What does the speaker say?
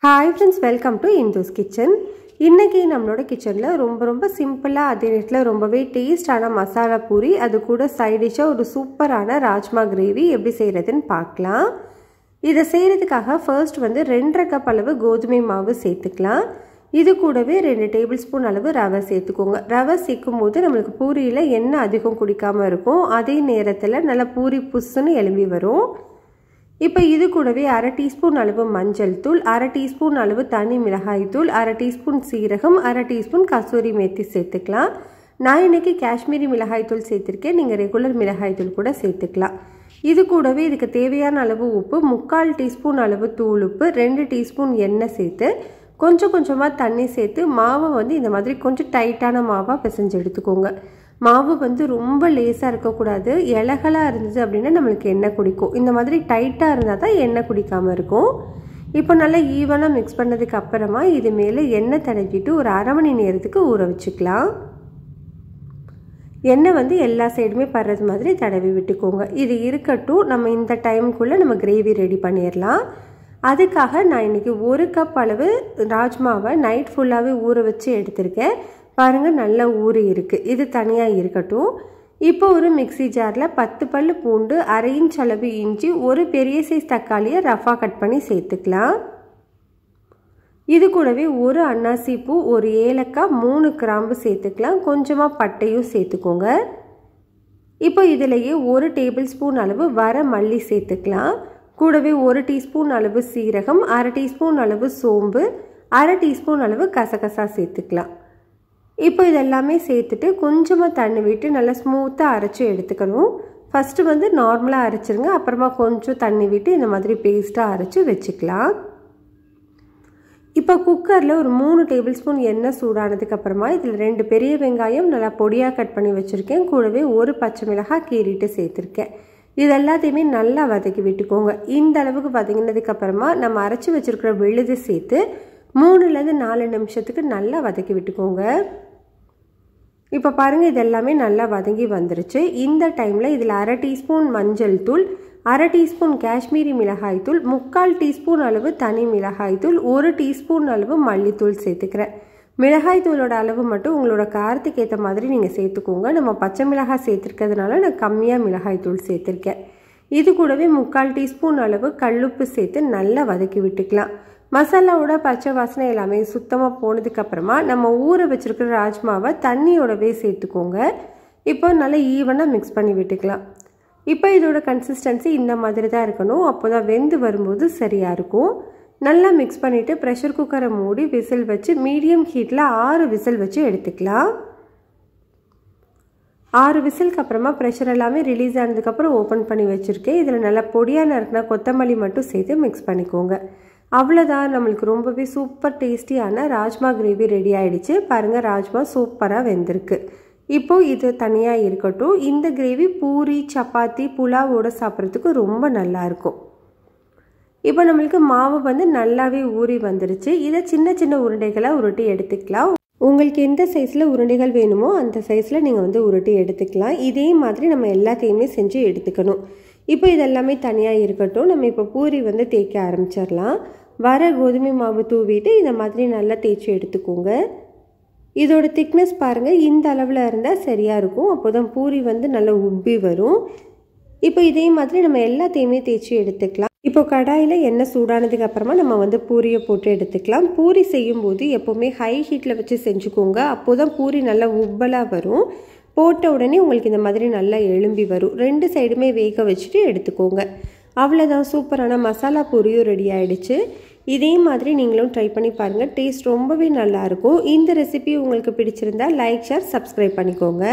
Hi friends, welcome to Indu's Kitchen. இன்னைக்கு நம்மளோட கிச்சன்ல ரொம்ப சிம்பிளா அதே நேரத்துல ரொம்பவே டேஸ்டான மசாலா பூரி அது கூட சைடு டிஷ்ஷா ஒரு சூப்பரான ராஜ்மா கிரேவி எப்படி செய்யறதுன்னு பார்க்கலாம். இத செய்யிறதுக்காக ஃபர்ஸ்ட் வந்து 2.5 கப் அளவு கோதுமை மாவு சேர்த்துக்கலாம். இது கூடவே 2 டேபிள்ஸ்பூன் அளவு ரவை சேர்த்துக்கோங்க. ரவை சேர்க்கும்போது நமக்கு பூரியில எண்ணெய் அதிகம் குடிக்காம இருக்கும். அதே நேரத்துல நல்ல பூரி புஸ்ஸுன்னு எழும்பி வரும். இப்போ இது கூடவே 1/2 டீஸ்பூன் அளவு மஞ்சள் தூள், 1/2 டீஸ்பூன் அளவு தனி மிளகாய் தூள், 1/2 டீஸ்பூன் சீரகம், 1/2 டீஸ்பூன் கசூரி மேத்தி சேர்த்துக்கலாம். நான் இன்னைக்கு காஷ்மீரி மிளகாய் தூள் சேர்த்திருக்கேன். நீங்க ரெகுலர் மிளகாய் தூள் கூட சேர்த்துக்கலாம். இது கூடவே இதுக்கு தேவையான அளவு உப்பு, 3/4 டீஸ்பூன் அளவு தூள் உப்பு, 2 டீஸ்பூன் எண்ணெய் சேர்த்து கொஞ்சமா தண்ணி சேர்த்து மாவை வந்து இந்த மாதிரி கொஞ்சம் டைட்டான மாவா பிசைஞ்சு எடுத்துக்கோங்க. மாவு வந்து ரொம்ப லேசாக இருக்கக்கூடாது. இலகலாக இருந்தது அப்படின்னா நம்மளுக்கு எண்ணெய் குடிக்கும். இந்த மாதிரி டைட்டாக இருந்தால் தான் எண்ணெய் குடிக்காமல் இருக்கும். இப்போ நல்லா ஈவனாக மிக்ஸ் பண்ணதுக்கு அப்புறமா இது மேலே எண்ணெய் தடவிட்டு ஒரு 1/2 மணி நேரத்துக்கு ஊற வச்சுக்கலாம். எண்ணெய் வந்து எல்லா சைடுமே படுறது மாதிரி தடவி விட்டுக்கோங்க. இது இருக்கட்டும். நம்ம இந்த டைமுக்குள்ளே நம்ம கிரேவி ரெடி பண்ணிடலாம். அதுக்காக நான் இன்றைக்கி 1 கப் அளவு ராஜ்மாவை நைட் ஃபுல்லாகவே ஊற வச்சு எடுத்திருக்கேன். பாருங்கள் நல்லா ஊறி இருக்குது. இது தனியாக இருக்கட்டும். இப்போ ஒரு மிக்சி ஜாரில் 10 பல்லு பூண்டு, 1/2 இன்ச் அளவு இஞ்சி, ஒரு பெரிய சைஸ் தக்காளியை ரஃபாக கட் பண்ணி சேர்த்துக்கலாம். இது கூடவே ஒரு அன்னாசி பூ, ஒரு ஏலக்காய், 3 கிராம்பு சேர்த்துக்கலாம். கொஞ்சமாக பட்டையும் சேர்த்துக்கோங்க. இப்போ இதிலேயே 1 டேபிள் ஸ்பூன் அளவு வர மல்லி சேர்த்துக்கலாம். கூடவே 1 டீஸ்பூன் அளவு சீரகம், 1/2 டீஸ்பூன் அளவு சோம்பு, 1/2 டீஸ்பூன் அளவு கசகசா சேர்த்துக்கலாம். இப்போ இதெல்லாமே சேர்த்துட்டு கொஞ்சமாக தண்ணி விட்டு நல்லா ஸ்மூத்தாக அரைச்சி எடுத்துக்கணும். ஃபஸ்ட்டு வந்து நார்மலாக அரைச்சிருங்க. அப்புறமா கொஞ்சம் தண்ணி விட்டு இந்த மாதிரி பேஸ்ட்டாக அரைச்சி வச்சுக்கலாம். இப்போ குக்கரில் ஒரு 3 டேபிள் ஸ்பூன் எண்ணெய் சூடானதுக்கு அப்புறமா இதில் 2 பெரிய வெங்காயம் நல்லா பொடியாக கட் பண்ணி வச்சுருக்கேன். கூடவே ஒரு பச்சை மிளகாய் கீறிட்டு சேர்த்துருக்கேன். இது எல்லாத்தையுமே நல்லா வதக்கி விட்டுக்கோங்க. இந்த அளவுக்கு வதங்கினதுக்கு அப்புறமா நம்ம அரைச்சி வச்சுருக்கிற விழுது சேர்த்து 3லேருந்து 4 நிமிஷத்துக்கு நல்லா வதக்கி விட்டுக்கோங்க. இப்போ பாருங்கள் இது எல்லாமே நல்லா வதங்கி வந்துருச்சு. இந்த டைமில் இதில் 1/2 டீஸ்பூன் மஞ்சள் தூள், 1/2 டீஸ்பூன் காஷ்மீரி மிளகாய் தூள், 3/4 டீஸ்பூன் அளவு தனி மிளகாய் தூள், 1 டீஸ்பூன் அளவு மல்லித்தூள் சேர்த்துக்கிறேன். மிளகாய் தூளோட அளவு மட்டும் உங்களோட காரத்துக்கு ஏற்ற மாதிரி நீங்கள் சேர்த்துக்கோங்க. நம்ம பச்சை மிளகாய் சேர்த்துருக்கிறதுனால நான் கம்மியாக மிளகாய் தூள் சேர்த்துருக்கேன். இது கூடவே 3/4 டீஸ்பூன் அளவு கல்லுப்பு சேர்த்து நல்லா வதக்கி விட்டுக்கலாம். மசாலாவோட பச்சை வாசனை எல்லாமே சுத்தமாக போனதுக்கப்புறமா நம்ம ஊற வச்சுருக்கிற ராஜ்மாவை தண்ணியோடவே சேர்த்துக்கோங்க. இப்போ நல்லா ஈவனாக மிக்ஸ் பண்ணி விட்டுக்கலாம். இப்போ இதோட கன்சிஸ்டன்சி இந்த மாதிரி தான் இருக்கணும். அப்போ தான் வெந்து வரும்போது சரியாக இருக்கும். நல்லா மிக்ஸ் பண்ணிவிட்டு ப்ரெஷர் குக்கரை மூடி விசில் வச்சு மீடியம் ஹீட்டில் 6 விசில் வச்சு எடுத்துக்கலாம். 6 விசிலுக்கு அப்புறமா ப்ரெஷர் எல்லாமே ரிலீஸ் ஆனதுக்கப்புறம் ஓப்பன் பண்ணி வச்சுருக்கேன். இதில் நல்லா பொடியாக நறுக்கினா கொத்தமல்லி மட்டும் சேர்த்து மிக்ஸ் பண்ணிக்கோங்க. அவ்வளோதான், நம்மளுக்கு ரொம்பவே சூப்பர் டேஸ்டியான ராஜ்மா கிரேவி ரெடி ஆகிடுச்சு. பாருங்கள் ராஜ்மா சூப்பராக வெந்திருக்கு. இப்போது இது தனியாக இருக்கட்டும். இந்த கிரேவி பூரி, சப்பாத்தி, புலாவோடு சாப்பிட்றதுக்கு ரொம்ப நல்லாயிருக்கும். இப்போ நம்மளுக்கு மாவு வந்து நல்லாவே ஊறி வந்துருச்சு. இதை சின்ன உருண்டைகளாக உருட்டி எடுத்துக்கலாம். உங்களுக்கு எந்த சைஸில் உருண்டைகள் வேணுமோ அந்த சைஸில் நீங்கள் வந்து உருட்டி எடுத்துக்கலாம். இதே மாதிரி நம்ம எல்லாத்தையுமே செஞ்சு எடுத்துக்கணும். இப்போ இதெல்லாமே தனியாக இருக்கட்டும். நம்ம இப்போ பூரி வந்து தேய்க்க ஆரம்பிச்சிடலாம். வர கோதுமை மாவு தூவிட்டு இந்த மாதிரி நல்லா தேய்ச்சி எடுத்துக்கோங்க. இதோட திக்னஸ் பாருங்கள், இந்த அளவில் இருந்தால் சரியாக இருக்கும். அப்போ தான் பூரி வந்து நல்லா உப்பி வரும். இப்போ இதே மாதிரி நம்ம எல்லாத்தையுமே தேய்ச்சி எடுத்துக்கலாம். இப்போ கடாயில் எண்ணெய் சூடானதுக்கு அப்புறமா நம்ம வந்து பூரியை போட்டு எடுத்துக்கலாம். பூரி செய்யும்போது எப்போவுமே ஹை ஹீட்டில் வச்சு செஞ்சுக்கோங்க. அப்போ தான் பூரி நல்லா உப்பலாக வரும். போட்ட உடனே உங்களுக்கு இந்த மாதிரி நல்லா எழும்பி வரும். 2 சைடுமே வேக வச்சுட்டு எடுத்துக்கோங்க. அவ்வளோதான், சூப்பரான மசாலா பூரியும் ரெடி ஆகிடுச்சு. இதே மாதிரி நீங்களும் ட்ரை பண்ணி பாருங்கள். டேஸ்ட் ரொம்பவே நல்லாயிருக்கும். இந்த ரெசிபி உங்களுக்கு பிடிச்சிருந்தா லைக், ஷேர், சப்ஸ்கிரைப் பண்ணிக்கோங்க.